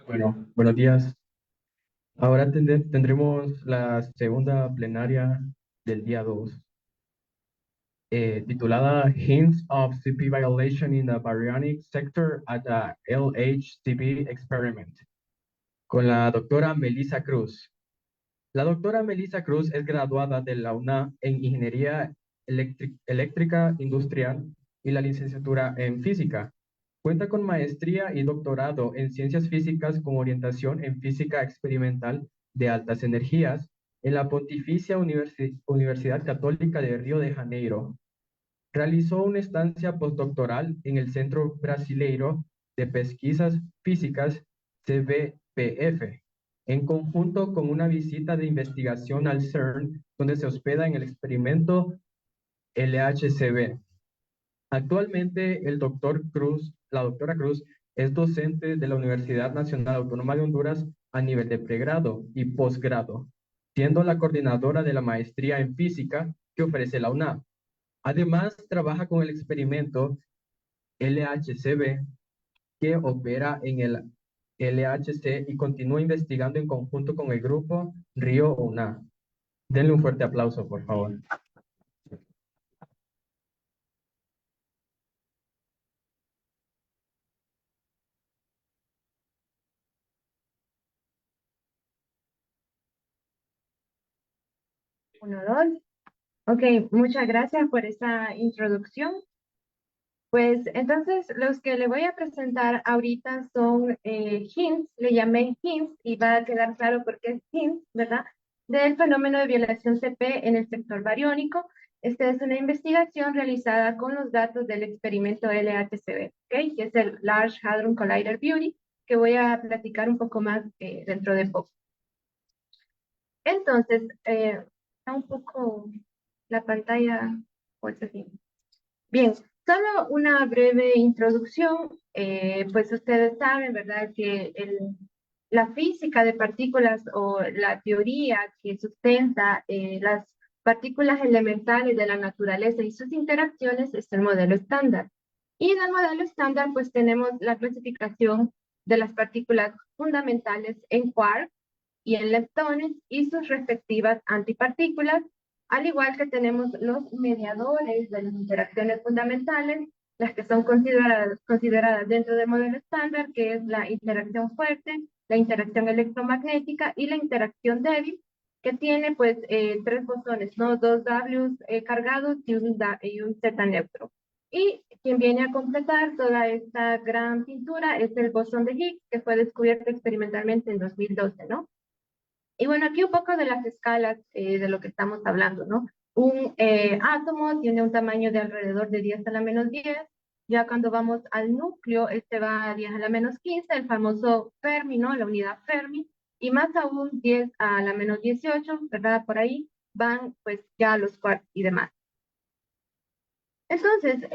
Bueno, buenos días. Ahora tendremos la segunda plenaria del día 2, titulada Hints of CP Violation in the Baryonic Sector at the LHCP Experiment, con la doctora Melissa Cruz. La doctora Melissa Cruz es graduada de la UNA en Ingeniería Eléctrica Industrial y la licenciatura en Física. Cuenta con maestría y doctorado en Ciencias Físicas con orientación en Física Experimental de Altas Energías en la Pontificia Universidad Católica de Río de Janeiro. Realizó una estancia postdoctoral en el Centro Brasileiro de Pesquisas Físicas, CBPF, en conjunto con una visita de investigación al CERN, donde se hospeda en el experimento LHCb. Actualmente, la doctora Cruz, es docente de la Universidad Nacional Autónoma de Honduras a nivel de pregrado y posgrado, siendo la coordinadora de la maestría en física que ofrece la UNAM. Además, trabaja con el experimento LHCb que opera en el LHC y continúa investigando en conjunto con el grupo Río UNA. Denle un fuerte aplauso, por favor. Uno, dos. Ok, muchas gracias por esa introducción. Pues entonces los que le voy a presentar ahorita son hints, le llamé hints y va a quedar claro por qué es hints, ¿verdad? Del fenómeno de violación CP en el sector bariónico. Esta es una investigación realizada con los datos del experimento LHCb, ¿ok? Que es el Large Hadron Collider Beauty, que voy a platicar un poco más dentro de poco. Entonces, está un poco la pantalla, pues así. Bien, solo una breve introducción. Pues ustedes saben, ¿verdad?, que la física de partículas o la teoría que sustenta las partículas elementales de la naturaleza y sus interacciones es el modelo estándar. Y en el modelo estándar, pues tenemos la clasificación de las partículas fundamentales en quarks y en leptones y sus respectivas antipartículas, al igual que tenemos los mediadores de las interacciones fundamentales, las que son consideradas dentro del modelo estándar, que es la interacción fuerte, la interacción electromagnética y la interacción débil, que tiene pues tres bosones, ¿no? Dos W cargados y un Z neutro. Y quien viene a completar toda esta gran pintura es el bosón de Higgs, que fue descubierto experimentalmente en 2012, ¿no? Y bueno, aquí un poco de las escalas de lo que estamos hablando, ¿no? Un átomo tiene un tamaño de alrededor de 10 a la menos 10. Ya cuando vamos al núcleo, este va a 10 a la menos 15, el famoso Fermi, ¿no? La unidad Fermi. Y más aún 10 a la menos 18, ¿verdad? Por ahí van pues ya los quarks y demás. Entonces,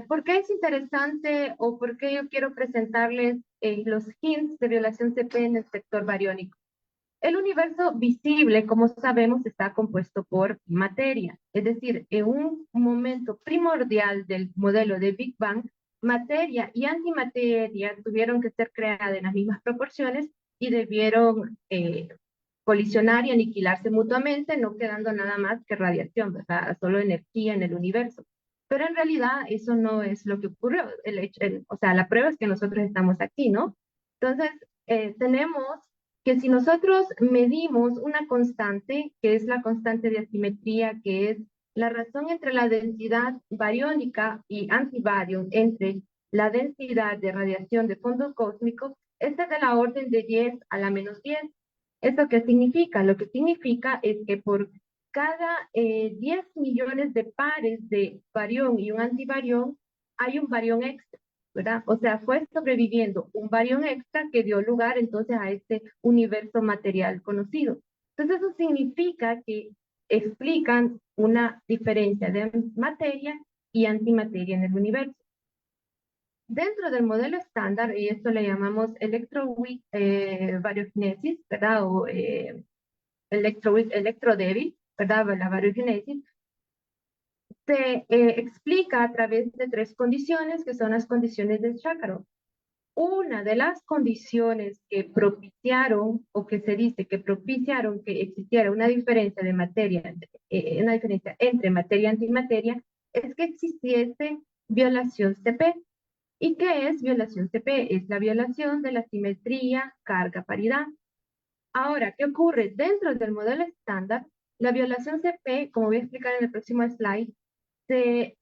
¿por qué es interesante o por qué yo quiero presentarles los hints de violación CP en el sector bariónico? El universo visible, como sabemos, está compuesto por materia. Es decir, en un momento primordial del modelo de Big Bang, materia y antimateria tuvieron que ser creadas en las mismas proporciones y debieron colisionar y aniquilarse mutuamente, no quedando nada más que radiación, ¿verdad? Solo energía en el universo. Pero en realidad eso no es lo que ocurrió. O sea, la prueba es que nosotros estamos aquí, ¿no? Entonces, tenemos que si nosotros medimos una constante, que es la constante de asimetría, que es la razón entre la densidad bariónica y antibarium, entre la densidad de radiación de fondo cósmico, esta es de la orden de 10 a la menos 10. ¿Esto qué significa? Lo que significa es que por cada 10 millones de pares de barión y un antibarión, hay un barión extra, ¿verdad? O sea, fue sobreviviendo un barión extra que dio lugar entonces a este universo material conocido. Entonces eso significa que explican una diferencia de materia y antimateria en el universo. Dentro del modelo estándar, y esto le llamamos electrovariogenesis, ¿verdad? O electrodébil, ¿verdad? La variogenesis, se explica a través de tres condiciones, que son las condiciones de Chácaro. Una de las condiciones que propiciaron, o que se dice que propiciaron que existiera una diferencia de materia, una diferencia entre materia y antimateria, es que existiese violación CP. ¿Y qué es violación CP? Es la violación de la simetría carga-paridad. Ahora, ¿qué ocurre? Dentro del modelo estándar, la violación CP, como voy a explicar en el próximo slide, se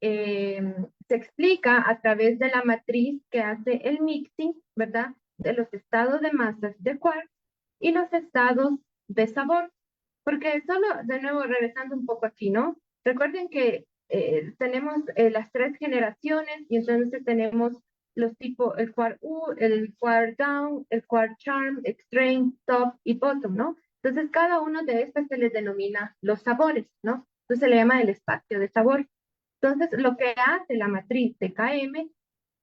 explica a través de la matriz que hace el mixing, ¿verdad? De los estados de masas de quark y los estados de sabor. Porque solo, de nuevo, regresando un poco aquí, ¿no? Recuerden que tenemos las tres generaciones y entonces tenemos los tipos, el quark U, el quark down, el quark charm, extreme, top y bottom, ¿no? Entonces cada uno de estos se les denomina los sabores, ¿no? Entonces se le llama el espacio de sabor. Entonces lo que hace la matriz de KM,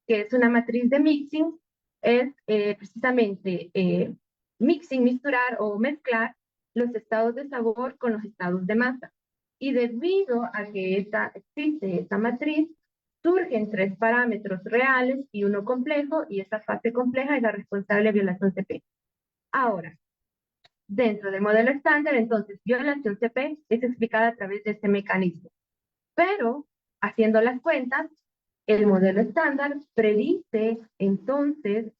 que es una matriz de mixing, es precisamente mixing, misturar o mezclar los estados de sabor con los estados de masa. Y debido a que existe esta matriz, surgen tres parámetros reales y uno complejo, y esa fase compleja es la responsable de violación CP. Ahora, dentro del modelo estándar, entonces, violación CP es explicada a través de este mecanismo. Pero, haciendo las cuentas, el modelo estándar predice entonces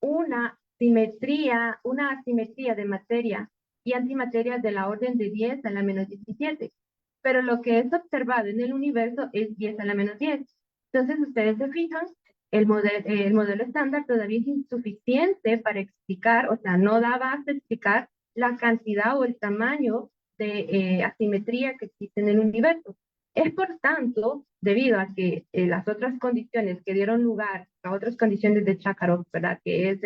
una asimetría de materia y antimateria de la orden de 10 a la menos 17. Pero lo que es observado en el universo es 10 a la menos 10. Entonces, ustedes se fijan, el modelo estándar todavía es insuficiente para explicar, o sea, no da base a explicar la cantidad o el tamaño de asimetría que existe en el universo. Es por tanto, debido a que las otras condiciones que dieron lugar a otras condiciones de Chácarov, ¿verdad? Que es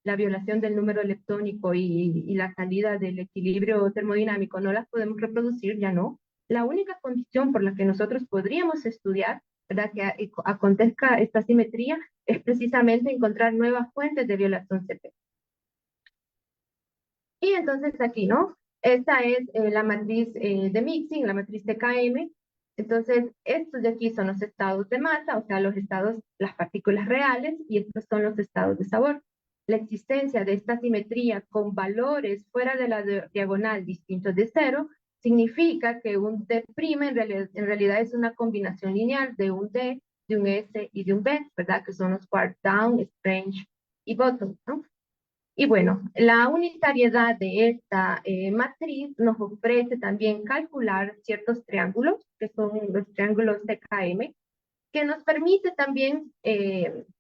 la violación del número leptónico y la salida del equilibrio termodinámico, no las podemos reproducir, ya no. La única condición por la que nosotros podríamos estudiar, ¿verdad? Que acontezca esta simetría es precisamente encontrar nuevas fuentes de violación CP. Y entonces aquí, ¿no? Esta es la matriz de mixing, la matriz de KM. Entonces, estos de aquí son los estados de masa, o sea, los estados, las partículas reales, y estos son los estados de sabor. La existencia de esta simetría con valores fuera de la diagonal distintos de cero significa que un D' en realidad es una combinación lineal de un D, de un S y de un B, ¿verdad? Que son los quark down, strange y bottom, ¿no? Y bueno, la unitariedad de esta matriz nos ofrece también calcular ciertos triángulos, que son los triángulos TKM, que nos permite también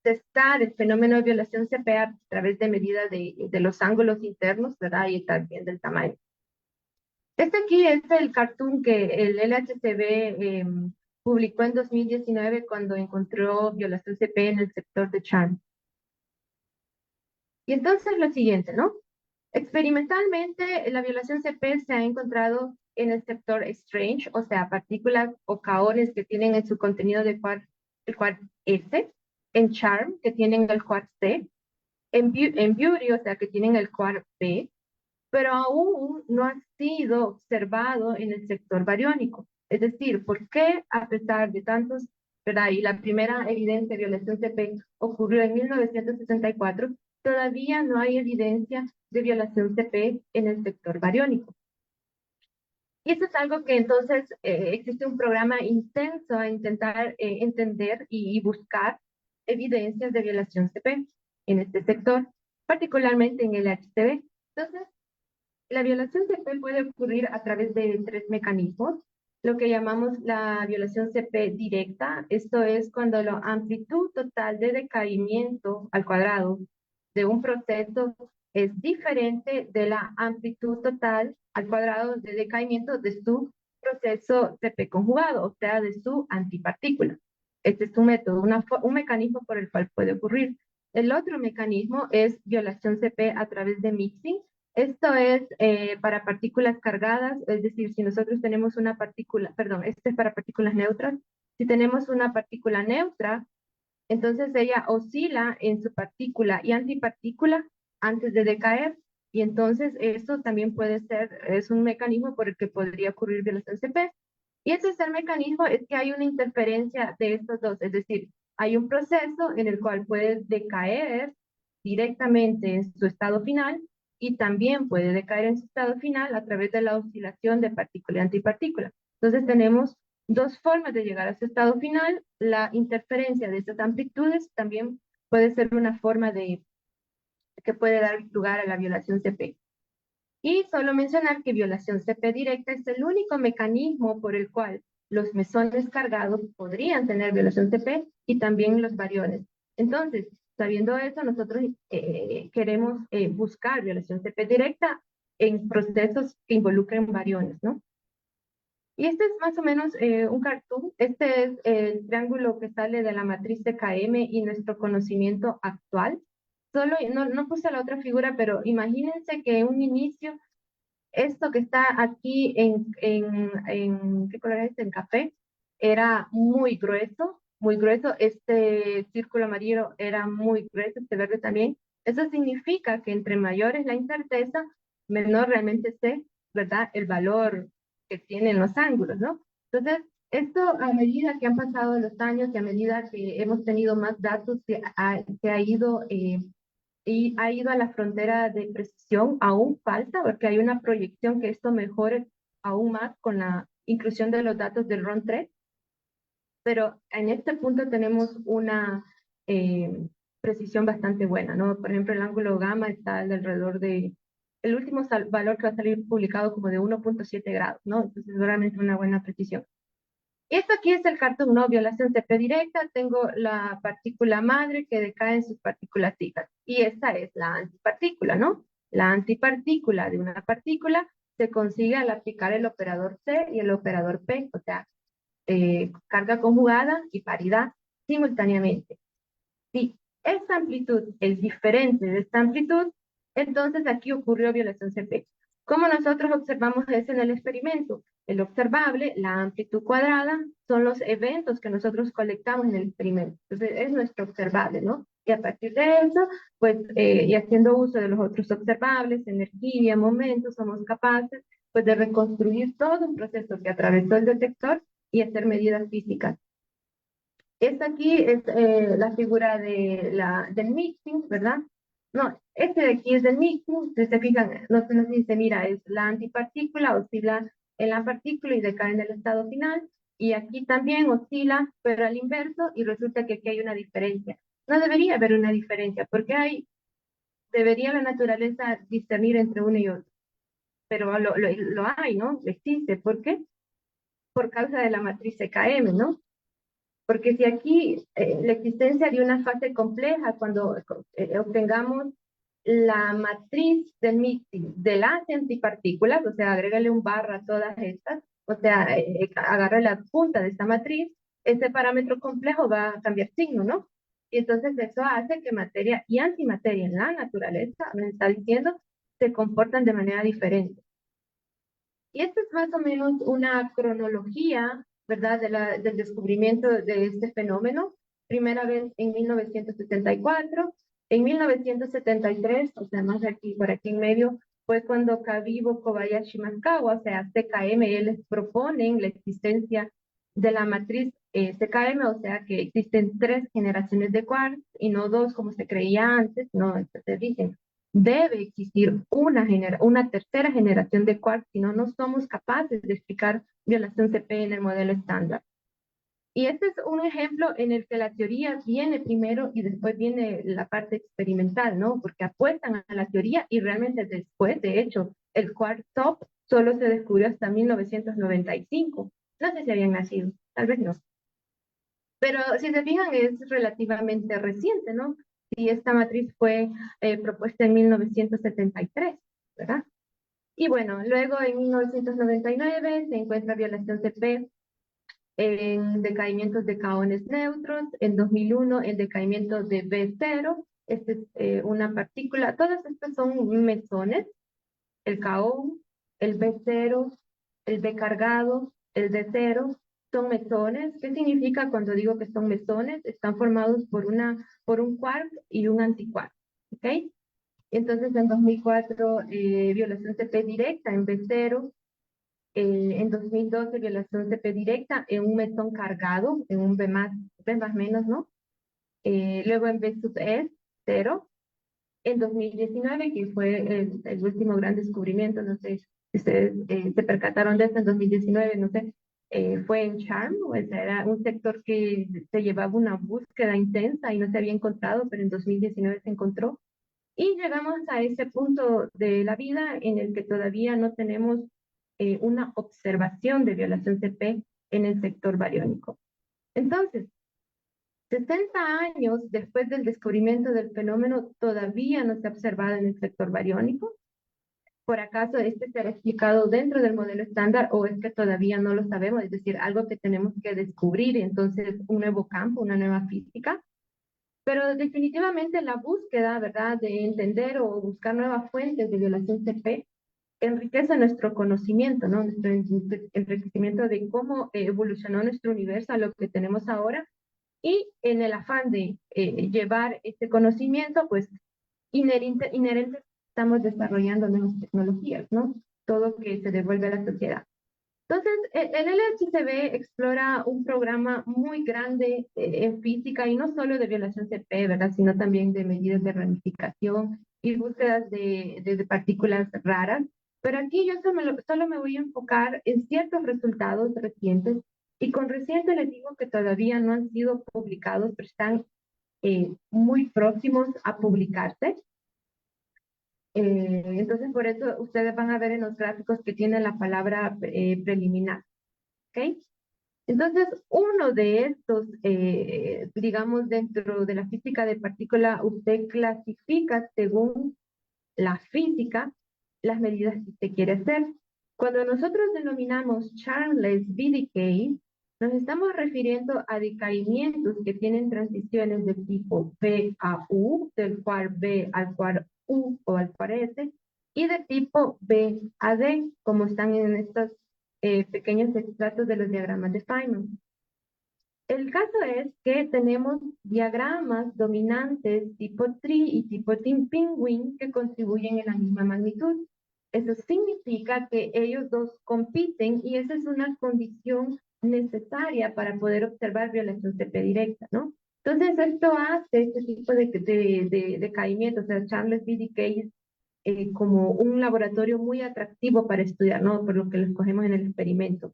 testar el fenómeno de violación CPA a través de medidas de los ángulos internos, ¿verdad? Y también del tamaño. Este aquí es el cartoon que el LHCb publicó en 2019 cuando encontró violación CP en el sector de Chan. Y entonces lo siguiente, ¿no? Experimentalmente, la violación CP se ha encontrado en el sector strange, o sea, partículas o kaones que tienen en su contenido de el quark S, en charm, que tienen el quark C, en beauty, o sea, que tienen el quark B, pero aún no ha sido observado en el sector bariónico. Es decir, ¿por qué a pesar de tantos, ¿verdad? Y la primera evidencia de violación CP ocurrió en 1964, todavía no hay evidencia de violación CP en el sector bariónico? Y eso es algo que entonces existe un programa intenso a intentar entender y buscar evidencias de violación CP en este sector, particularmente en el HCV. Entonces, la violación CP puede ocurrir a través de tres mecanismos, lo que llamamos la violación CP directa. Esto es cuando la amplitud total de decaimiento al cuadrado de un proceso es diferente de la amplitud total al cuadrado de decaimiento de su proceso CP conjugado, o sea, de su antipartícula. Este es un método, un mecanismo por el cual puede ocurrir. El otro mecanismo es violación CP a través de mixing. Esto es para partículas cargadas, es decir, si nosotros tenemos una partícula, perdón, este es para partículas neutras. Si tenemos una partícula neutra, Entonces ella oscila en su partícula y antipartícula antes de decaer, y entonces esto también puede ser, es un mecanismo por el que podría ocurrir violación CP. Y el tercer mecanismo es que hay una interferencia de estos dos, es decir, hay un proceso en el cual puede decaer directamente en su estado final y también puede decaer en su estado final a través de la oscilación de partícula y antipartícula. Entonces tenemos dos formas de llegar a su estado final. La interferencia de estas amplitudes también puede ser una forma de que puede dar lugar a la violación CP. Y solo mencionar que violación CP directa es el único mecanismo por el cual los mesones cargados podrían tener violación CP y también los bariones. Entonces, sabiendo eso, nosotros queremos buscar violación CP directa en procesos que involucren bariones, ¿no? Y este es más o menos un cartoon. Este es el triángulo que sale de la matriz de KM y nuestro conocimiento actual. Solo, no puse la otra figura, pero imagínense que en un inicio esto que está aquí ¿qué color es? En café, era muy grueso, muy grueso. Este círculo amarillo era muy grueso, este verde también. Eso significa que entre mayor es la incerteza, menor realmente sé, ¿verdad? El valor que tienen los ángulos, ¿no? Entonces, esto a medida que han pasado los años y a medida que hemos tenido más datos, se ha ido y ha ido a la frontera de precisión. Aún falta, porque hay una proyección que esto mejore aún más con la inclusión de los datos del RON 3, pero en este punto tenemos una precisión bastante buena, ¿no? Por ejemplo, el ángulo gamma está alrededor de, el último valor que va a salir publicado como de 1.7 grados, ¿no? Entonces, realmente una buena precisión. Esto aquí es el cartón, ¿no? Violación CP directa. Tengo la partícula madre que decae en sus partículas hijas. Y esta es la antipartícula, ¿no? La antipartícula de una partícula se consigue al aplicar el operador C y el operador P, o sea, carga conjugada y paridad simultáneamente. Si esta amplitud es diferente de esta amplitud, entonces aquí ocurrió violación CP. ¿Cómo nosotros observamos eso en el experimento? El observable, la amplitud cuadrada, son los eventos que nosotros colectamos en el experimento. Entonces, es nuestro observable, ¿no? Y a partir de eso, pues, y haciendo uso de los otros observables, energía, momentos, somos capaces, pues, de reconstruir todo un proceso que atravesó el detector y hacer medidas físicas. Esta aquí es la figura del mixing, ¿verdad? No, este de aquí es del mixing. Si se fijan, no se nos dice, mira, es la antipartícula, oscila en la partícula y decae en el estado final. Y aquí también oscila, pero al inverso, y resulta que aquí hay una diferencia. No debería haber una diferencia, porque debería la naturaleza discernir entre uno y otro. Pero lo hay, ¿no? Existe. ¿Por qué? Por causa de la matriz CKM, ¿no? Porque si aquí la existencia de una fase compleja, cuando obtengamos la matriz del mixing de las antipartículas, o sea, agrégale un barra a todas estas, o sea, agarre la punta de esta matriz, ese parámetro complejo va a cambiar signo, ¿no? Y entonces eso hace que materia y antimateria en la naturaleza, me está diciendo, se comportan de manera diferente. Y esta es más o menos una cronología, ¿verdad?, del descubrimiento de este fenómeno. Primera vez en 1974. En 1973, o sea, más aquí, por aquí en medio, fue cuando Kabibo, Kobayashi, Maskawa, o sea, CKM, les proponen la existencia de la matriz CKM, o sea, que existen 3 generaciones de quarks y no 2 como se creía antes, no, entonces dicen, debe existir una tercera generación de quarks, si no, no somos capaces de explicar violación CP en el modelo estándar. Y este es un ejemplo en el que la teoría viene primero y después viene la parte experimental, ¿no? Porque apuestan a la teoría y realmente después, de hecho, el quark top solo se descubrió hasta 1995. No sé si habían nacido, tal vez no. Pero si se fijan, es relativamente reciente, ¿no? Y esta matriz fue propuesta en 1973, ¿verdad? Y bueno, luego en 1999 se encuentra violación CP en decaimientos de caones neutros, en 2001 en decaimiento de B0, esta es una partícula, todas estas son mesones, el caón, el B0, el B cargado, el D0, son mesones. ¿Qué significa cuando digo que son mesones? Están formados por un quark y un antiquark, ¿ok? Entonces, en 2004, violación CP directa en B0. En 2012, violación CP directa en un mesón cargado, en un B más menos, ¿no? Luego en B sub S, 0. En 2019, que fue el último gran descubrimiento, no sé si ustedes se percataron de esto en 2019, no sé, fue en Charm, o sea, era un sector que se llevaba una búsqueda intensa y no se había encontrado, pero en 2019 se encontró. Y llegamos a ese punto de la vida en el que todavía no tenemos una observación de violación CP en el sector bariónico. Entonces, 60 años después del descubrimiento del fenómeno, todavía no se ha observado en el sector bariónico. ¿Por acaso este será explicado dentro del modelo estándar o es que todavía no lo sabemos? Es decir, algo que tenemos que descubrir, entonces un nuevo campo, una nueva física. Pero definitivamente la búsqueda, ¿verdad?, de entender o buscar nuevas fuentes de violación CP enriquece nuestro conocimiento, ¿no? Nuestro enriquecimiento de cómo evolucionó nuestro universo a lo que tenemos ahora. Y en el afán de llevar este conocimiento, pues inherente estamos desarrollando nuevas tecnologías, ¿no? Todo que se devuelve a la sociedad. Entonces, el LHCb explora un programa muy grande en física y no solo de violación CP, ¿verdad? Sino también de medidas de ramificación y búsquedas de partículas raras. Pero aquí yo solo me voy a enfocar en ciertos resultados recientes y con reciente les digo que todavía no han sido publicados, pero están muy próximos a publicarse. Entonces, por eso ustedes van a ver en los gráficos que tiene la palabra preliminar. ¿Ok? Entonces, uno de estos, digamos, dentro de la física de partícula, usted clasifica según la física las medidas que usted quiere hacer. Cuando nosotros denominamos Charles B decay, nos estamos refiriendo a decaimientos que tienen transiciones de tipo B a U, del cual B al cual U o al cual S, y de tipo B a D, como están en estos pequeños extractos de los diagramas de Feynman. El caso es que tenemos diagramas dominantes tipo tree y tipo team penguin que contribuyen en la misma magnitud. Eso significa que ellos dos compiten y esa es una condición necesaria para poder observar violación CP directa, ¿no? Entonces esto hace este tipo de caimiento, o sea, Charles B. Decay como un laboratorio muy atractivo para estudiar, ¿no? Por lo que lo escogemos en el experimento.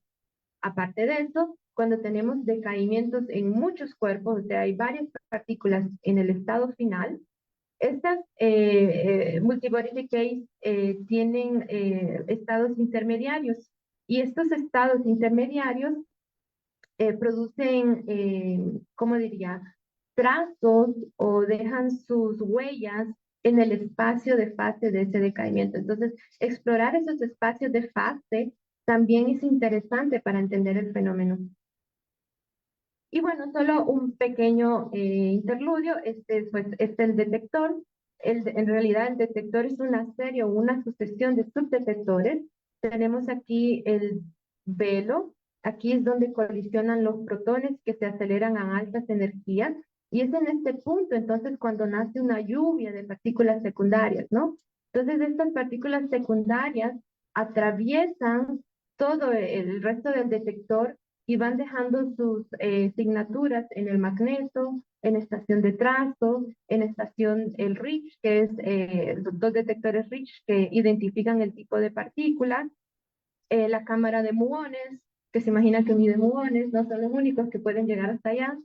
Aparte de eso, cuando tenemos decaimientos en muchos cuerpos, o sea, hay varias partículas en el estado final, estas multibody decays tienen estados intermediarios y estos estados intermediarios producen, ¿cómo diría?, trazos o dejan sus huellas en el espacio de fase de ese decaimiento. Entonces, explorar esos espacios de fase también es interesante para entender el fenómeno. Y bueno, solo un pequeño interludio, pues, es el detector. En realidad el detector es una serie o una sucesión de subdetectores. Tenemos aquí el velo, aquí es donde colisionan los protones que se aceleran a altas energías, y es en este punto entonces cuando nace una lluvia de partículas secundarias, ¿no? Entonces estas partículas secundarias atraviesan todo el resto del detector y van dejando sus signaturas en el magneto, en estación de trazo, en estación el Rich, que es los dos detectores Rich que identifican el tipo de partículas, la cámara de muones, que se imagina que mide muones, no son los únicos que pueden llegar hasta allá,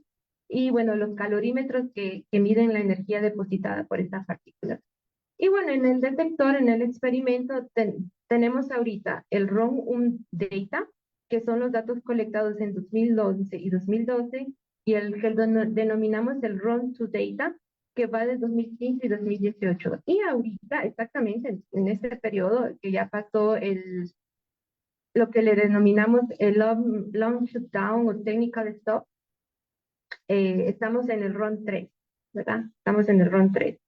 y bueno, los calorímetros que miden la energía depositada por estas partículas. Y bueno, en el detector, en el experimento, tenemos ahorita el RON data, que son los datos colectados en 2011 y 2012, y el que denominamos el RON2 data, que va de 2015 y 2018. Y ahorita, exactamente en este periodo, que ya pasó lo que le denominamos el long shutdown o technical stop, estamos en el RON3, ¿verdad? Estamos en el RON3.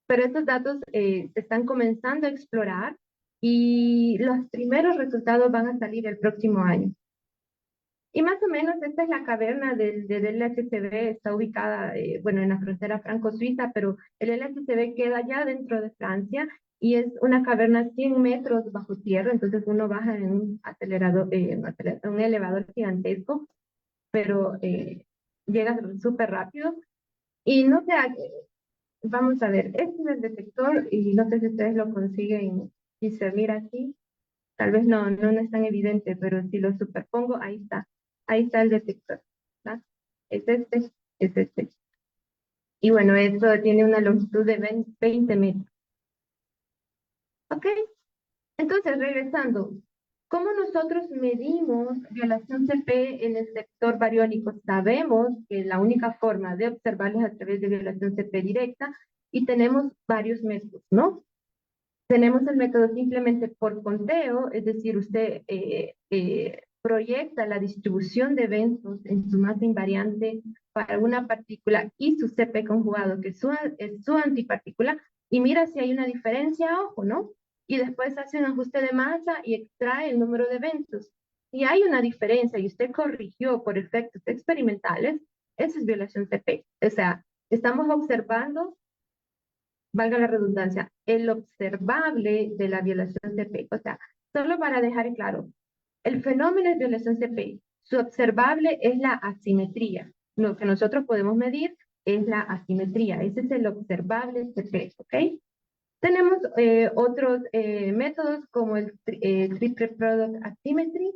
Pero estos datos se están comenzando a explorar y los primeros resultados van a salir el próximo año. Y más o menos esta es la caverna del LHCb, está ubicada, bueno, en la frontera franco-suiza, pero el LHCb queda ya dentro de Francia y es una caverna 100 metros bajo tierra, entonces uno baja en un acelerador, un elevador gigantesco, pero llega súper rápido. Y no sé, vamos a ver, este es el detector y no sé si ustedes lo consiguen y se mira aquí. Tal vez no es tan evidente, pero si lo superpongo, ahí está el detector, ¿verdad? Es este, es este. Y bueno, esto tiene una longitud de 20 metros. ¿Ok? Entonces, regresando, ¿cómo nosotros medimos violación CP en el sector bariónico? Sabemos que la única forma de observarlos es a través de violación CP directa y tenemos varios métodos, ¿no? Tenemos el método simplemente por conteo, es decir, usted proyecta la distribución de eventos en su masa invariante para una partícula y su CP conjugado, que es su antipartícula, y mira si hay una diferencia, ojo, ¿no? Y después hace un ajuste de masa y extrae el número de eventos. Si hay una diferencia y usted corrigió por efectos experimentales, eso es violación CP. O sea, estamos observando, valga la redundancia, el observable de la violación CP. O sea, solo para dejar claro, el fenómeno es violación CP. Su observable es la asimetría. Lo que nosotros podemos medir es la asimetría. Ese es el observable CP, ¿ok? Tenemos otros métodos como el Triple Product Asymmetry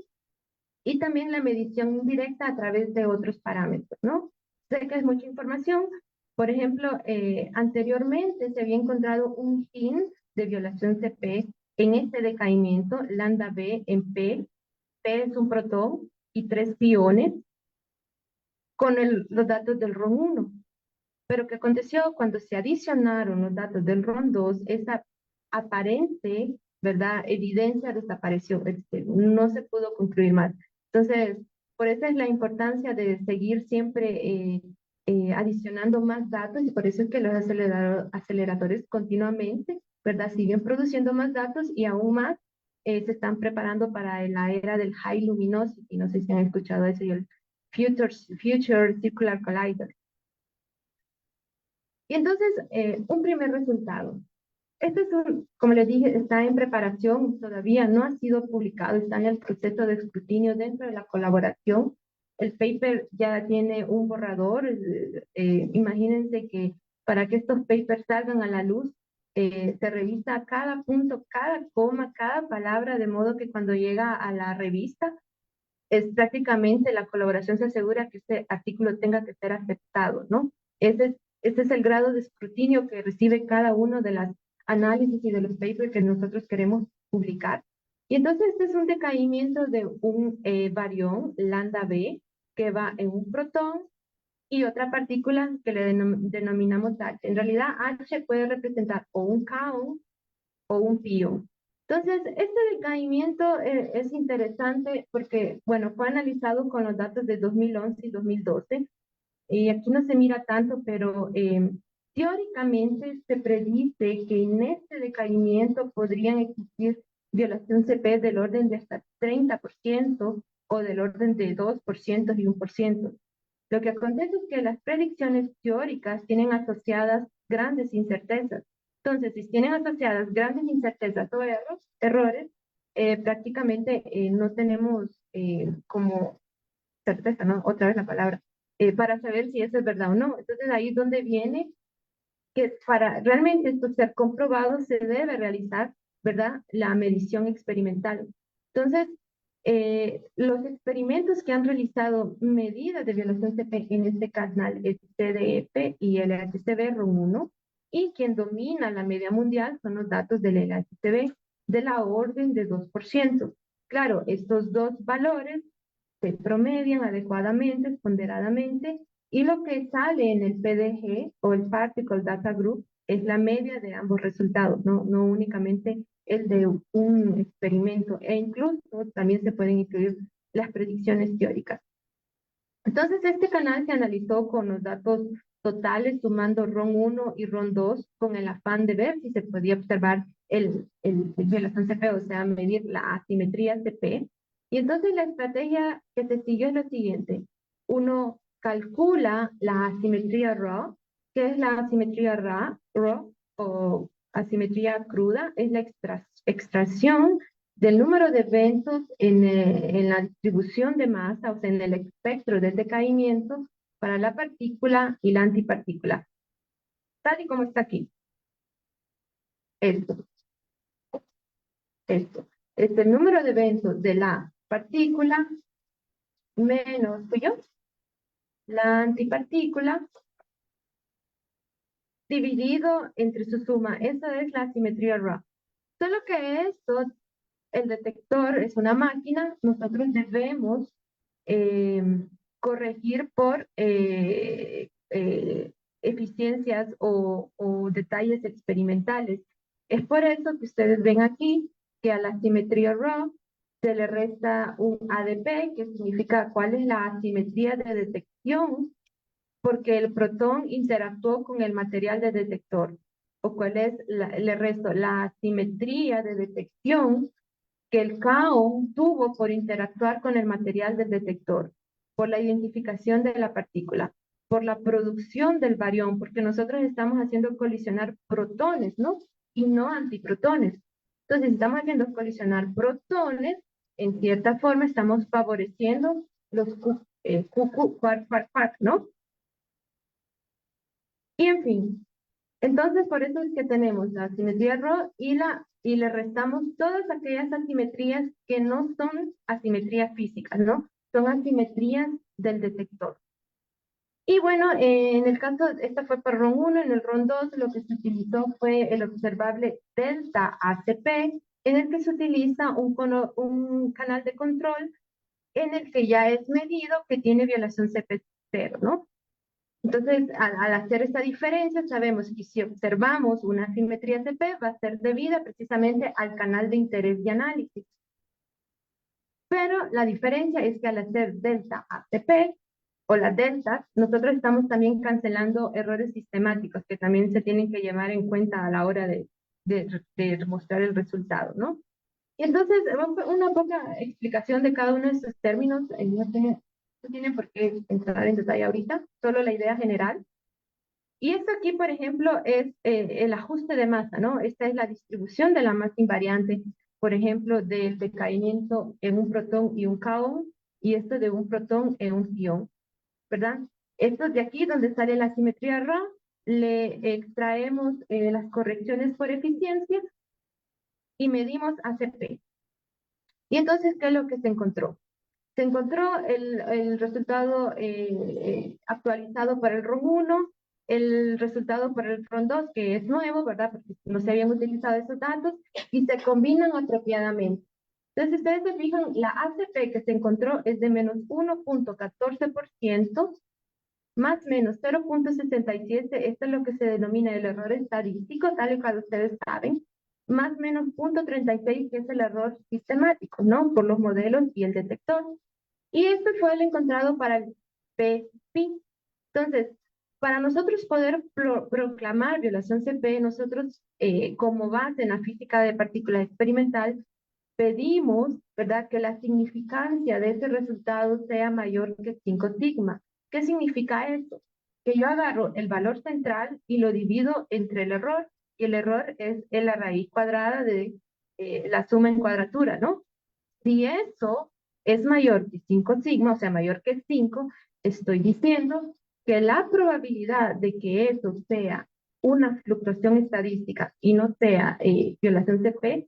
y también la medición indirecta a través de otros parámetros, ¿no? Sé que es mucha información. Por ejemplo, anteriormente se había encontrado un fin de violación CP en este decaimiento, lambda B en P. P es un protón y 3 piones con los datos del RON 1. Pero ¿qué aconteció? Cuando se adicionaron los datos del RON 2, esa aparente, ¿verdad?, evidencia desapareció, no se pudo concluir más. Entonces, por eso es la importancia de seguir siempre adicionando más datos y por eso es que los aceleradores continuamente, ¿verdad?, siguen produciendo más datos y aún más se están preparando para la era del High Luminosity. No sé si han escuchado eso, y el Future Circular Collider. Y entonces, un primer resultado. Este es como les dije, está en preparación, todavía no ha sido publicado, está en el proceso de escrutinio dentro de la colaboración. El paper ya tiene un borrador. Imagínense que para que estos papers salgan a la luz, se revisa cada punto, cada coma, cada palabra, de modo que cuando llega a la revista, es prácticamente la colaboración se asegura que este artículo tenga que ser aceptado, ¿no? Ese es el grado de escrutinio que recibe cada uno de las análisis y de los papers que nosotros queremos publicar. Y entonces este es un decaimiento de un barión, lambda B, que va en un protón y otra partícula que le denominamos H. En realidad H puede representar o un kaon o un pion. Entonces, este decaimiento es interesante porque, bueno, fue analizado con los datos de 2011 y 2012, y aquí no se mira tanto, pero teóricamente se predice que en este decaimiento podrían existir violación CP del orden de hasta 30% o del orden de 2% y 1%. Lo que acontece es que las predicciones teóricas tienen asociadas grandes incertezas. Entonces, si tienen asociadas grandes incertezas o errores, prácticamente no tenemos como certeza, ¿no? Otra vez la palabra, para saber si eso es verdad o no. Entonces, ahí es donde viene que para realmente esto ser comprobado se debe realizar, ¿verdad?, la medición experimental. Entonces, los experimentos que han realizado medidas de violación CP en este canal es TDF y el LHCb RON1, y quien domina la media mundial son los datos del LHCb de la orden de 2%. Claro, estos dos valores se promedian adecuadamente, ponderadamente, y lo que sale en el PDG o el Particle Data Group es la media de ambos resultados, no únicamente el de un experimento, e incluso también se pueden incluir las predicciones teóricas. Entonces, este canal se analizó con los datos totales, sumando RON 1 y RON 2, con el afán de ver si se podía observar el violación CP, o sea, medir la asimetría CP. Y entonces la estrategia que se siguió es lo siguiente. Uno calcula la asimetría raw, que es la asimetría raw o asimetría cruda, es la extracción del número de eventos en la distribución de masa, o sea, en el espectro de decaimiento para la partícula y la antipartícula, tal y como está aquí. Esto, esto. Es el número de eventos de la partícula menos, ¿yo? La antipartícula dividido entre su suma. Esa es la asimetría raw. Solo que esto, el detector es una máquina, nosotros debemos eh, corregir por eficiencias o detalles experimentales. Es por eso que ustedes ven aquí que a la asimetría raw se le resta un ADP, que significa cuál es la asimetría de detección porque el protón interactuó con el material de detector, o cuál es el resto, la asimetría de detección que el kaon tuvo por interactuar con el material del detector, por la identificación de la partícula, por la producción del barión, porque nosotros estamos haciendo colisionar protones, ¿no? Y no antiprotones. Entonces, si estamos haciendo colisionar protones, en cierta forma estamos favoreciendo los quark, ¿no? Y en fin, entonces por eso es que tenemos la asimetría Rho y le restamos todas aquellas asimetrías que no son asimetrías físicas, ¿no? Son asimetrías del detector. Y bueno, en el caso, esta fue para RON 1, en el RON 2 lo que se utilizó fue el observable delta ACP, en el que se utiliza un canal de control en el que ya es medido que tiene violación CP0, ¿no? Entonces, al hacer esta diferencia, sabemos que si observamos una asimetría CP, va a ser debida precisamente al canal de interés de análisis. Pero la diferencia es que al hacer delta ACP o las deltas, nosotros estamos también cancelando errores sistemáticos que también se tienen que llevar en cuenta a la hora de mostrar el resultado, ¿no? Y entonces, una poca explicación de cada uno de estos términos, no tiene por qué entrar en detalle ahorita, solo la idea general. Y esto aquí, por ejemplo, es el ajuste de masa, ¿no? Esta es la distribución de la masa invariante, por ejemplo, del decaimiento en un protón y un kaon, y esto de un protón en un pión, ¿verdad? Esto de aquí, donde sale la simetría Ra, le extraemos las correcciones por eficiencia y medimos ACP. Y entonces, ¿qué es lo que se encontró? Se encontró el resultado actualizado para el RON 1, el resultado para el RON 2, que es nuevo, ¿verdad? Porque no se habían utilizado esos datos, y se combinan apropiadamente. Entonces, ustedes se fijan, la ACP que se encontró es de menos 1.14%, más menos 0.67, esto es lo que se denomina el error estadístico, tal y como ustedes saben, más menos 0.36, que es el error sistemático, ¿no? Por los modelos y el detector. Y este fue el encontrado para el PPI. Entonces, para nosotros poder proclamar violación CP, nosotros, como base en la física de partículas experimental, pedimos, ¿verdad?, que la significancia de ese resultado sea mayor que 5 sigma. ¿Qué significa esto? Que yo agarro el valor central y lo divido entre el error, y el error es la raíz cuadrada de la suma en cuadratura, ¿no? Si eso es mayor que 5 sigma, o sea, mayor que 5, estoy diciendo que la probabilidad de que eso sea una fluctuación estadística y no sea violación CP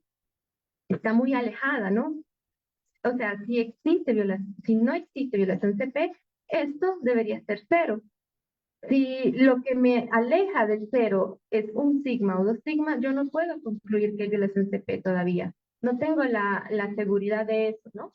está muy alejada, ¿no? O sea, si no existe violación CP, esto debería ser cero. Si lo que me aleja del cero es un sigma o 2 sigma, yo no puedo concluir que hay violación CP todavía. No tengo la seguridad de eso, ¿no?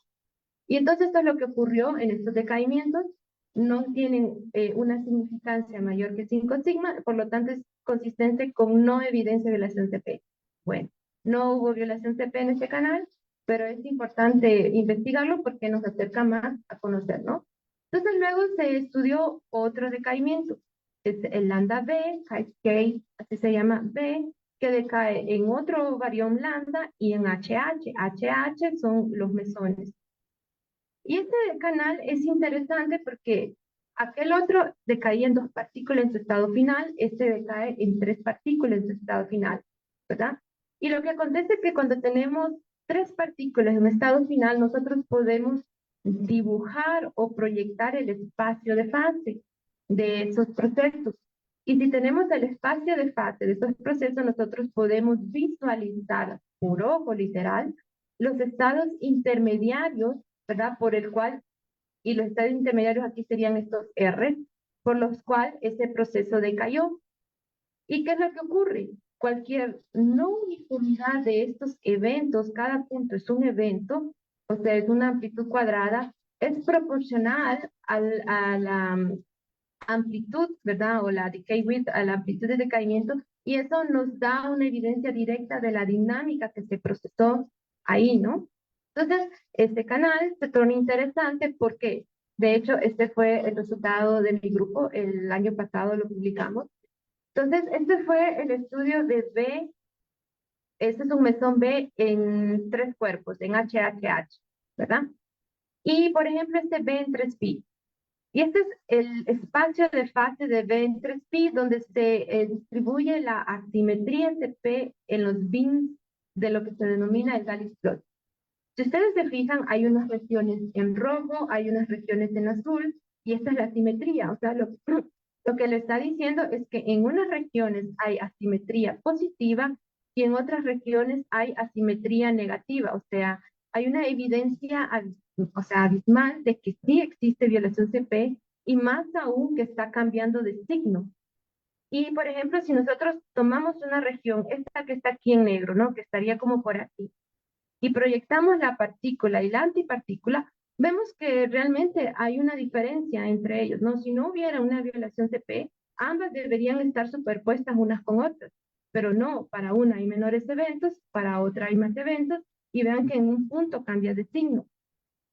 Y entonces esto es lo que ocurrió en estos decaimientos. No tienen una significancia mayor que 5 sigma, por lo tanto es consistente con no evidencia de violación CP. Bueno, no hubo violación CP en este canal, pero es importante investigarlo porque nos acerca más a conocer, ¿no? Entonces luego se estudió otro decaimiento, es el lambda B, Cascade, así se llama B, que decae en otro barión lambda y en HH. HH son los mesones. Y este canal es interesante porque aquel otro decaía en 2 partículas en su estado final, este decae en 3 partículas en su estado final, ¿verdad? Y lo que acontece es que cuando tenemos 3 partículas en estado final, nosotros podemos dibujar o proyectar el espacio de fase de esos procesos. Y si tenemos el espacio de fase de esos procesos, nosotros podemos visualizar por ojo literal los estados intermediarios, ¿verdad? Por el cual, y los estados intermediarios aquí serían estos R, por los cuales ese proceso decayó. ¿Y qué es lo que ocurre? Cualquier no uniformidad de estos eventos, cada punto es un evento, o sea, es una amplitud cuadrada, es proporcional a la amplitud, ¿verdad? O la decay width, a la amplitud de decaimiento, y eso nos da una evidencia directa de la dinámica que se procesó ahí, ¿no? Entonces, este canal se torna interesante porque, de hecho, este fue el resultado de mi grupo, el año pasado lo publicamos. Entonces, este fue el estudio de B, este es un mesón B en 3 cuerpos, en HHH, ¿verdad? Y, por ejemplo, este B en 3pi. Y este es el espacio de fase de B en 3pi, donde se distribuye la asimetría CP en los bins de lo que se denomina el Gauss plot. Si ustedes se fijan, hay unas regiones en rojo, hay unas regiones en azul, y esta es la asimetría. O sea, lo que le está diciendo es que en unas regiones hay asimetría positiva y en otras regiones hay asimetría negativa. O sea, hay una evidencia, o sea, abismal de que sí existe violación CP y más aún que está cambiando de signo. Y, por ejemplo, si nosotros tomamos una región, esta que está aquí en negro, ¿no? Que estaría como por aquí, y proyectamos la partícula y la antipartícula, vemos que realmente hay una diferencia entre ellos, ¿no? Si no hubiera una violación CP, ambas deberían estar superpuestas unas con otras, pero no, para una hay menores eventos, para otra hay más eventos, y vean que en un punto cambia de signo.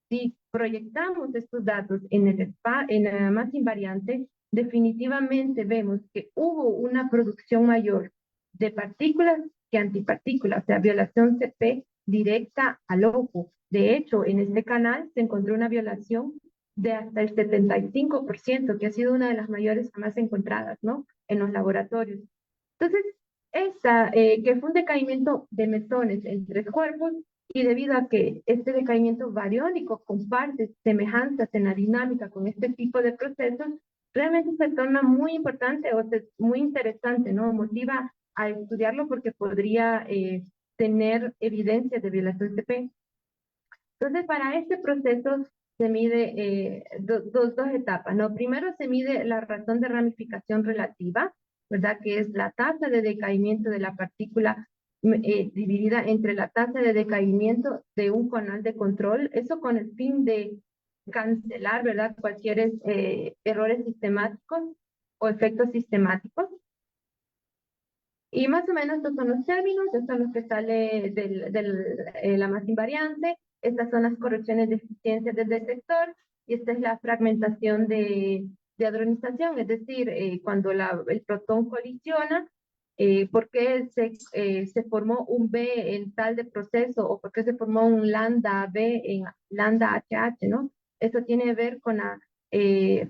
Si proyectamos estos datos en la masa invariante, definitivamente vemos que hubo una producción mayor de partículas que antipartículas, o sea, violación CP directa al ojo. De hecho, en este canal se encontró una violación de hasta el 75%, que ha sido una de las mayores jamás encontradas, ¿no? En los laboratorios. Entonces, que fue un decaimiento de mesones en 3 cuerpos, y debido a que este decaimiento bariónico comparte semejanzas en la dinámica con este tipo de procesos, realmente se torna muy importante o muy interesante, ¿no? Motiva a estudiarlo porque podría tener evidencia de violación CP. Entonces, para este proceso se mide dos etapas, ¿no? Primero se mide la razón de ramificación relativa, ¿verdad? Que es la tasa de decaimiento de la partícula dividida entre la tasa de decaimiento de un canal de control, eso con el fin de cancelar, ¿verdad? Cualquier errores sistemáticos o efectos sistemáticos. Y más o menos estos son los términos, estos son los que sale de la masa invariante, estas son las correcciones de eficiencia del detector, y esta es la fragmentación de hadronización, es decir, cuando el protón colisiona, por qué se formó un B en tal de proceso, o por qué se formó un lambda B en lambda HH, ¿no? Eso tiene que ver con la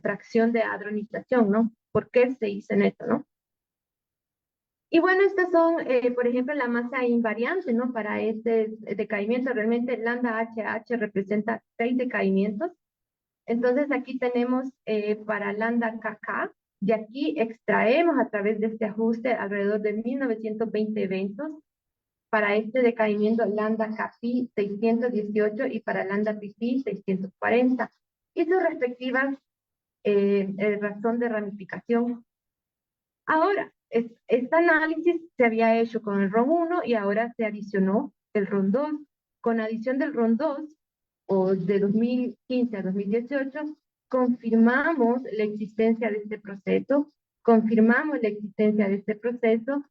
fracción de hadronización, ¿no? ¿Por qué se hizo en esto, no? Y bueno, estas son, por ejemplo, la masa invariante, ¿no? Para este decaimiento, realmente lambda HH representa 6 decaimientos. Entonces aquí tenemos para lambda KK, de aquí extraemos a través de este ajuste alrededor de 1920 eventos. Para este decaimiento lambda KP 618 y para lambda PP 640. Y sus respectivas razón de ramificación. Ahora, este análisis se había hecho con el RON 1 y ahora se adicionó el RON 2. Con adición del RON 2, o de 2015 a 2018, confirmamos la existencia de este proceso,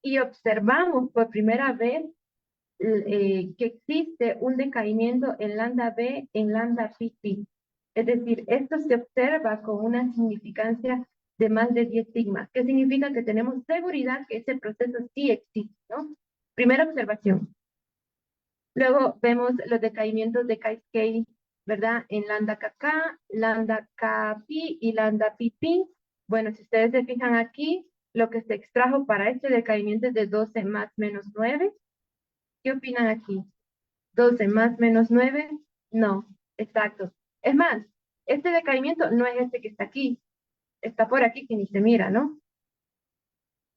y observamos por primera vez que existe un decaimiento en lambda B en lambda PT. Es decir, esto se observa con una significancia de más de 10 sigmas, que significa que tenemos seguridad que ese proceso sí existe, ¿no? Primera observación. Luego vemos los decaimientos de Cascade ¿verdad? En lambda KK, lambda KP y lambda PP. Bueno, si ustedes se fijan aquí, lo que se extrajo para este decaimiento es de 12 más menos 9. ¿Qué opinan aquí? 12 más menos 9, no, exacto. Es más, este decaimiento no es este que está aquí, está por aquí que ni se mira, ¿no?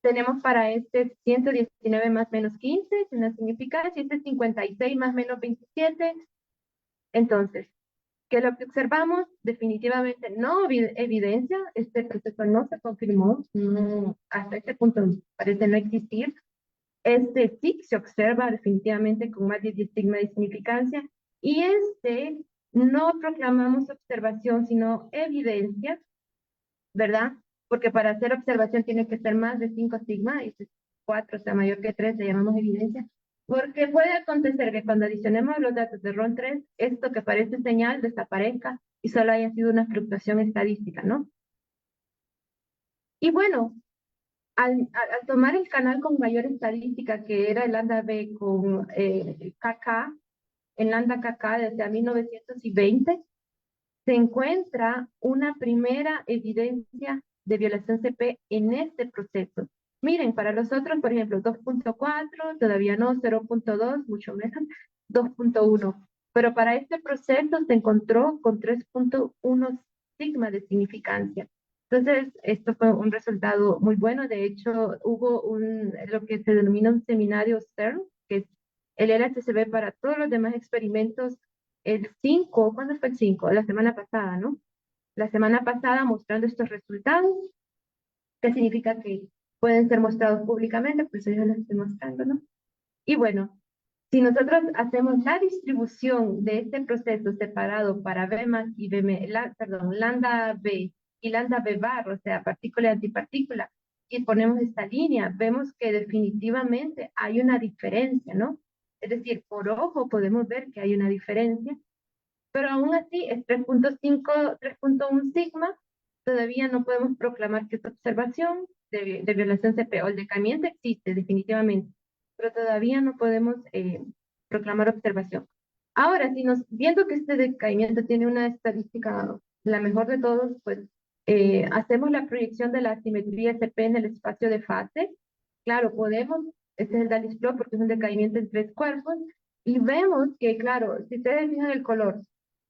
Tenemos para este 119 más menos 15, es una significancia, este 56 más menos 27. Entonces, ¿qué es lo que observamos? Definitivamente no evidencia, este proceso no se confirmó, no, hasta este punto parece no existir. Este sí se observa definitivamente con más de 10 sigma de significancia, y este no proclamamos observación, sino evidencia, ¿verdad? Porque para hacer observación tiene que ser más de 5 sigma, y si es 4, o sea, mayor que 3, le llamamos evidencia, porque puede acontecer que cuando adicionemos los datos de RON 3, esto que parece señal desaparezca y solo haya sido una fluctuación estadística, ¿no? Y bueno, al tomar el canal con mayor estadística, que era el lambda B con KK, en lambda KK desde 1920, se encuentra una primera evidencia de violación CP en este proceso. Miren, para los otros, por ejemplo, 2.4, todavía no, 0.2, mucho menos, 2.1. Pero para este proceso se encontró con 3.1 sigma de significancia. Entonces, esto fue un resultado muy bueno. De hecho, hubo lo que se denomina un seminario CERN, que es el LHCb para todos los demás experimentos el 5, ¿cuándo fue el 5? La semana pasada, ¿no? La semana pasada mostrando estos resultados, que significa que pueden ser mostrados públicamente, pues yo los estoy mostrando, ¿no? Y bueno, si nosotros hacemos la distribución de este proceso separado para B más y perdón, lambda B y lambda B bar, o sea, partícula y antipartícula, y ponemos esta línea, vemos que definitivamente hay una diferencia, ¿no? Es decir, por ojo podemos ver que hay una diferencia, pero aún así es 3.5, 3.1 sigma, todavía no podemos proclamar que esta observación de violación CP o el decaimiento existe definitivamente, pero todavía no podemos proclamar observación. Ahora, viendo que este decaimiento tiene una estadística, la mejor de todos, pues hacemos la proyección de la asimetría CP en el espacio de fase. Claro, podemos, este es el Dalice plot porque es un decaimiento en 3 cuerpos, y vemos que, claro, si ustedes fijan el color,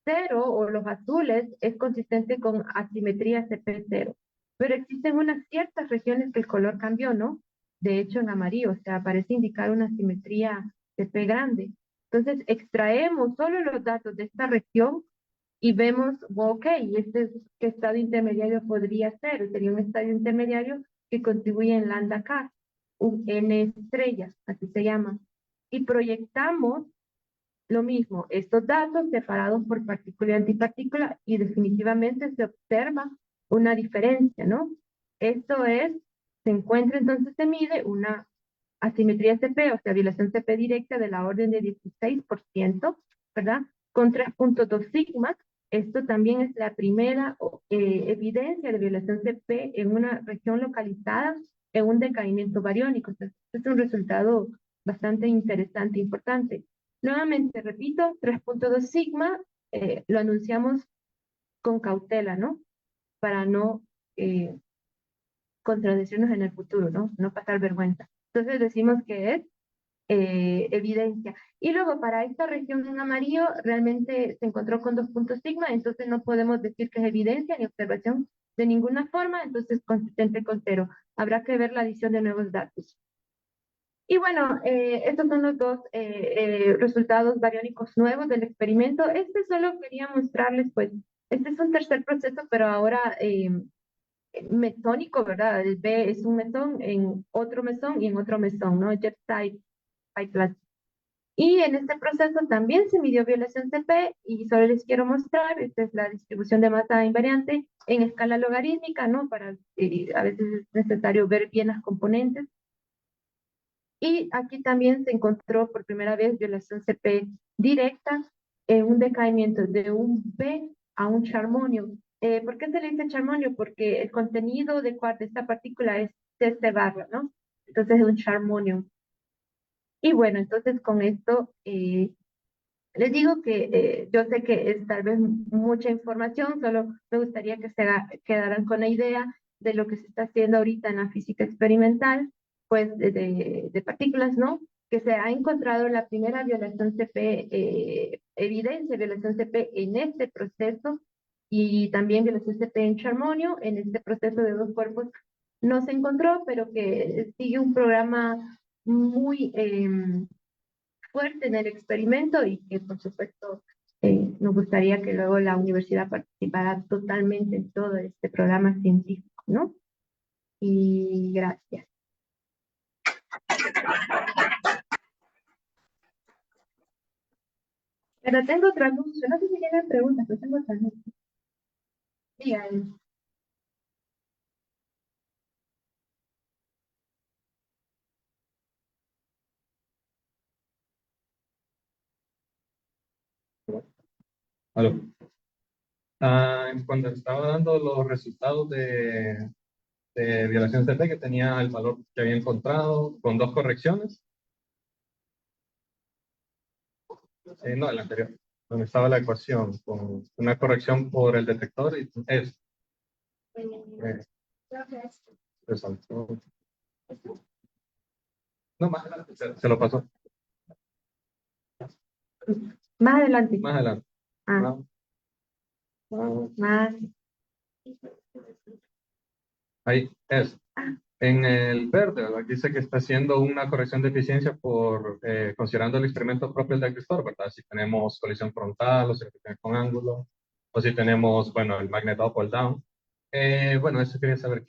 0 o los azules es consistente con asimetría CP0, pero existen unas ciertas regiones que el color cambió, ¿no? De hecho, en amarillo, o sea, parece indicar una asimetría CP grande. Entonces, extraemos solo los datos de esta región y vemos, ok, ¿qué estado intermediario podría ser? Sería un estadio intermediario que contribuye en lambda K, un N estrellas, así se llama. Y proyectamos lo mismo, estos datos separados por partícula y antipartícula, y definitivamente se observa una diferencia, ¿no? Esto es, se encuentra entonces, se mide una asimetría CP, o sea, violación CP directa de la orden de 16%, ¿verdad? Con 3.2 sigma. Esto también es la primera evidencia de violación CP en una región localizada en un decaimiento bariónico. Entonces, es un resultado bastante interesante, importante. Nuevamente, repito, 3.2 sigma, lo anunciamos con cautela, ¿no? Para no contradecirnos en el futuro, ¿no? No pasar vergüenza. Entonces decimos que es evidencia. Y luego para esta región en amarillo realmente se encontró con 2 puntos sigma, entonces no podemos decir que es evidencia ni observación de ninguna forma, entonces consistente con 0. Habrá que ver la adición de nuevos datos. Y bueno, estos son los dos resultados bariónicos nuevos del experimento. Este solo quería mostrarles, pues, este es un tercer proceso, pero ahora mesónico, ¿verdad? El B es un mesón en otro mesón y en otro mesón, ¿no? Jet type, plus. Y en este proceso también se midió violación CP, y solo les quiero mostrar, esta es la distribución de masa invariante en escala logarítmica, ¿no? Para, a veces es necesario ver bien las componentes. Y aquí también se encontró por primera vez violación CP directa en un decaimiento de un B a un charmonio. ¿Por qué se le dice charmonio? Porque el contenido de esta partícula es CC barra, ¿no? Entonces es un charmonio. Y bueno, entonces con esto Les digo que yo sé que es tal vez mucha información, solo me gustaría que quedaran con la idea de lo que se está haciendo ahorita en la física experimental, pues de partículas, ¿no? Que se ha encontrado la primera violación CP, evidencia de violación CP en este proceso y también violación CP en Charmonio, en este proceso de dos cuerpos no se encontró, pero que sigue un programa muy fuerte en el experimento y que por supuesto nos gustaría que luego la universidad participara totalmente en todo este programa científico, ¿no? Y gracias. Pero tengo otra luz, yo no sé si tienen preguntas, pero tengo otra luz. Díganme. Aló. Cuando estaba dando los resultados de violación CP, que tenía el valor que había encontrado con dos correcciones. No, el anterior, donde estaba la ecuación, con una corrección por el detector y es. Resaltó. No, más adelante, se lo pasó. Más adelante. Más adelante. Ah, más. Ahí es. Ah, En el verde, ¿verdad? Dice que está haciendo una corrección de eficiencia por considerando el experimento propio del detector, ¿verdad? Si tenemos colisión frontal o si tenemos con ángulo, o si tenemos, bueno, el magnet up o el down. Bueno, eso quería saber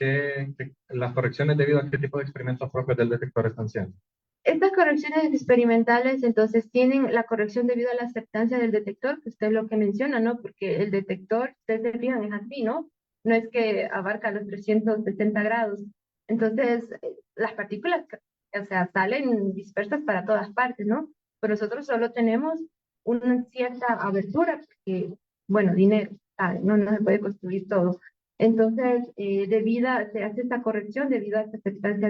las correcciones debido a qué tipo de experimentos propios del detector están haciendo. estas correcciones experimentales entonces tienen la corrección debido a la aceptancia del detector, que usted es lo que menciona, ¿no? Porque el detector, ustedes se fijan, es así, ¿no? No es que abarca los 360 grados. Entonces, las partículas, o sea, salen dispersas para todas partes, ¿no? Pero nosotros solo tenemos una cierta abertura, porque, bueno, dinero, ¿sabe? No se puede construir todo. Entonces, se hace esta corrección debido a esta aceptancia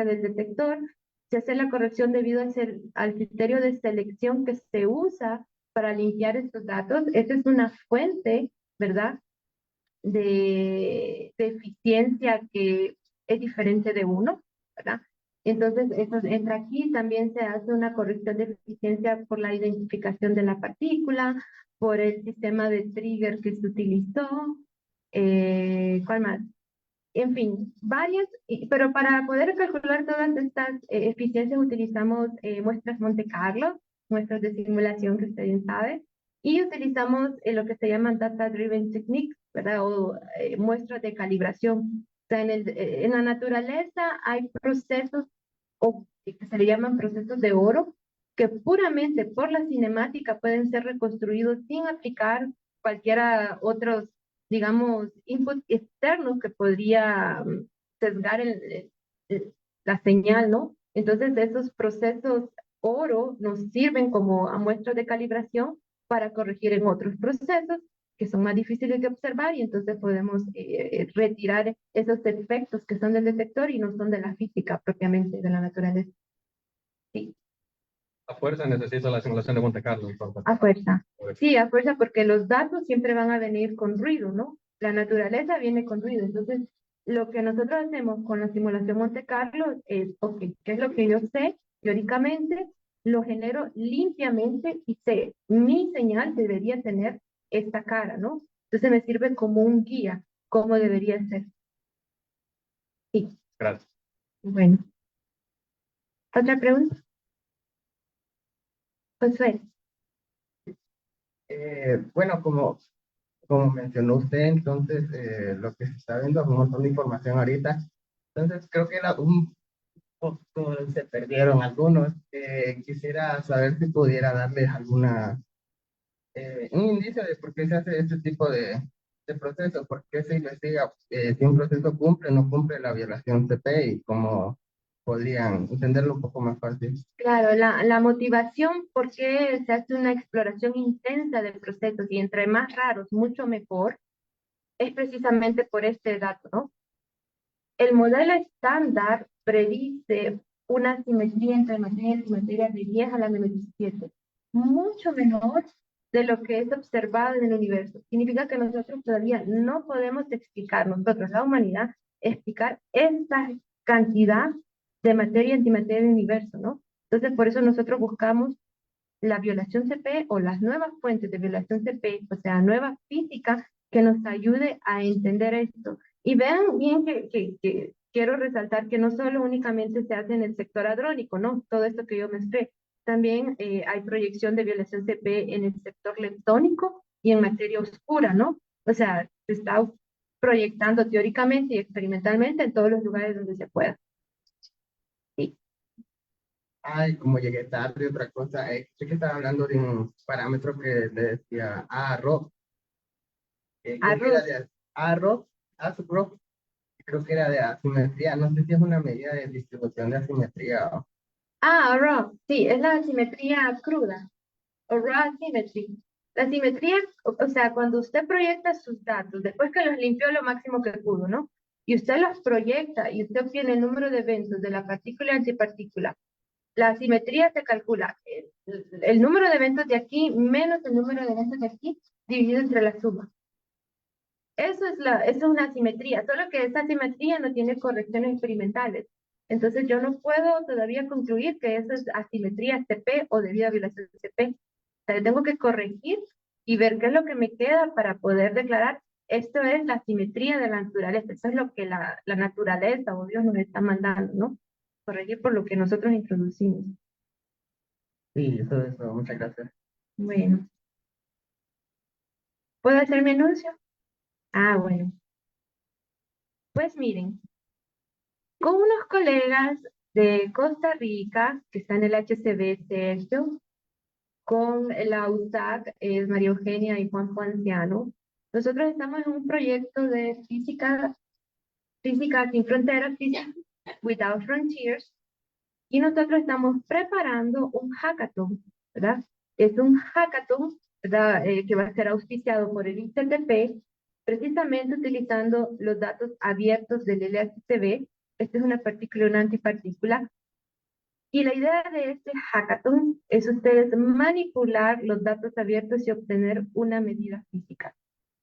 del detector, se hace la corrección debido al criterio de selección que se usa para limpiar estos datos. Esta es una fuente, ¿verdad?, de eficiencia que es diferente de uno, ¿verdad? Entonces, eso entra aquí, también se hace una corrección de eficiencia por la identificación de la partícula, por el sistema de trigger que se utilizó, ¿cuál más? En fin, varias, pero para poder calcular todas estas eficiencias utilizamos muestras Monte Carlo, muestras de simulación que usted bien sabe, y utilizamos lo que se llaman Data Driven Techniques, ¿verdad? O muestras de calibración. O sea, en la naturaleza hay procesos que se le llaman procesos de oro, que puramente por la cinemática pueden ser reconstruidos sin aplicar cualquiera otros, digamos, inputs externos que podría sesgar la señal, ¿no? Entonces, esos procesos oro nos sirven como a muestras de calibración para corregir en otros procesos que son más difíciles de observar y entonces podemos retirar esos efectos que son del detector y no son de la física propiamente, de la naturaleza. Sí, A fuerza necesito la simulación de Monte Carlo, entonces. a fuerza. Por eso. Sí, a fuerza porque los datos siempre van a venir con ruido, ¿no? La naturaleza viene con ruido. Entonces, lo que nosotros hacemos con la simulación Monte Carlo es, ok, ¿qué es lo que yo sé teóricamente? Lo genero limpiamente y sé, mi señal debería tener esta cara, ¿no? Entonces me sirve como un guía, cómo debería ser. Sí, Gracias. bueno. ¿Otra pregunta? Josué. Bueno, como mencionó usted, entonces lo que se está viendo es un montón de información ahorita. Entonces creo que un poco se perdieron algunos. Quisiera saber si pudiera darles un indicio de por qué se hace este tipo de proceso, por qué se investiga si un proceso cumple o no cumple la violación CP y cómo podrían entenderlo un poco más fácil. Claro, la motivación, porque se hace una exploración intensa del proceso y entre más raros, mucho mejor, es precisamente por este dato, ¿no? El modelo estándar predice una simetría entre materia y simetría de 10 a la menos 17. mucho menor de lo que es observado en el universo. Significa que nosotros todavía no podemos explicar, nosotros, la humanidad, explicar esta cantidad de materia y antimateria del universo, ¿no? Entonces, por eso nosotros buscamos la violación CP o las nuevas fuentes de violación CP, o sea, nueva física que nos ayude a entender esto. Y vean bien que quiero resaltar que no solo únicamente se hace en el sector hadrónico, ¿no? Todo esto que yo mostré. También hay proyección de violación CP en el sector leptónico y en materia oscura, ¿no? O sea, se está proyectando teóricamente y experimentalmente en todos los lugares donde se pueda. Sí. Ay, como llegué tarde, otra cosa, sé que estaba hablando de un parámetro que le decía arroz, creo que era Arroz. de arroz, arroz, creo que era de asimetría, no sé si es una medida de distribución de asimetría. Ah, raw, sí, es la asimetría cruda, o raw symmetry. La simetría, o sea, cuando usted proyecta sus datos, después que los limpió lo máximo que pudo, ¿no? Y usted los proyecta y usted obtiene el número de eventos de la partícula y antipartícula. La simetría se calcula el número de eventos de aquí menos el número de eventos de aquí dividido entre la suma. Eso es una simetría, solo que esa simetría no tiene correcciones experimentales. Entonces yo no puedo todavía concluir que eso es asimetría CP o debido a violación CP. O sea, yo tengo que corregir y ver qué es lo que me queda para poder declarar esto es la simetría de la naturaleza. Eso es lo que la naturaleza o Dios nos está mandando, ¿no? Corregir por lo que nosotros introducimos. Sí, eso, muchas gracias. Bueno, ¿puedo hacer mi anuncio? Ah, bueno. Pues miren, con unos colegas de Costa Rica, que están en el HCB Sergio, con la USAC, es María Eugenia y Juan Ponciano. Nosotros estamos en un proyecto de física sin fronteras, Physics Without Frontiers, y nosotros estamos preparando un hackathon, ¿verdad? Es un hackathon, ¿verdad? Que va a ser auspiciado por el ICTP, precisamente utilizando los datos abiertos del LHCb. Esta es una partícula y una antipartícula. Y la idea de este hackathon es ustedes manipular los datos abiertos y obtener una medida física.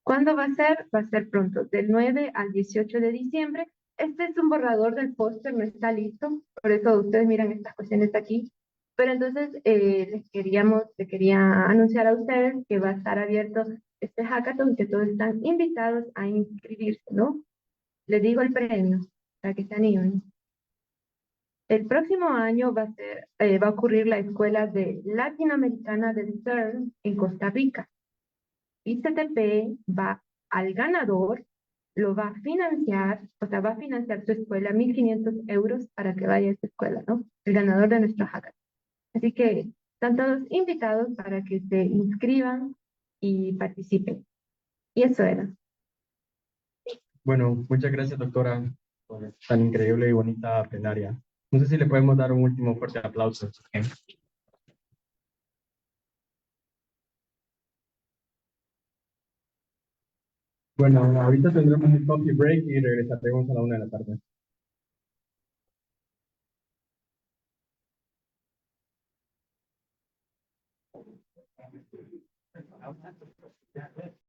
¿Cuándo va a ser? Va a ser pronto, del 9 al 18 de diciembre. Este es un borrador del póster, no está listo, por eso ustedes miran estas cuestiones aquí. Pero entonces les quería anunciar a ustedes que va a estar abierto este hackathon, que todos están invitados a inscribirse, ¿no? Les digo el premio, para que se animen. El próximo año va a ocurrir la Escuela de Latinoamericana del CERN en Costa Rica. ICTP va al ganador, lo va a financiar, o sea, va a financiar su escuela 1.500 euros para que vaya a esa escuela, ¿no? El ganador de nuestro hackathon. Así que están todos invitados para que se inscriban y participen. Y eso era. Bueno, muchas gracias, doctora, por tan increíble y bonita plenaria. No sé si le podemos dar un último fuerte aplauso. Bueno, ahorita tendremos un coffee break y regresaremos a la 1 de la tarde.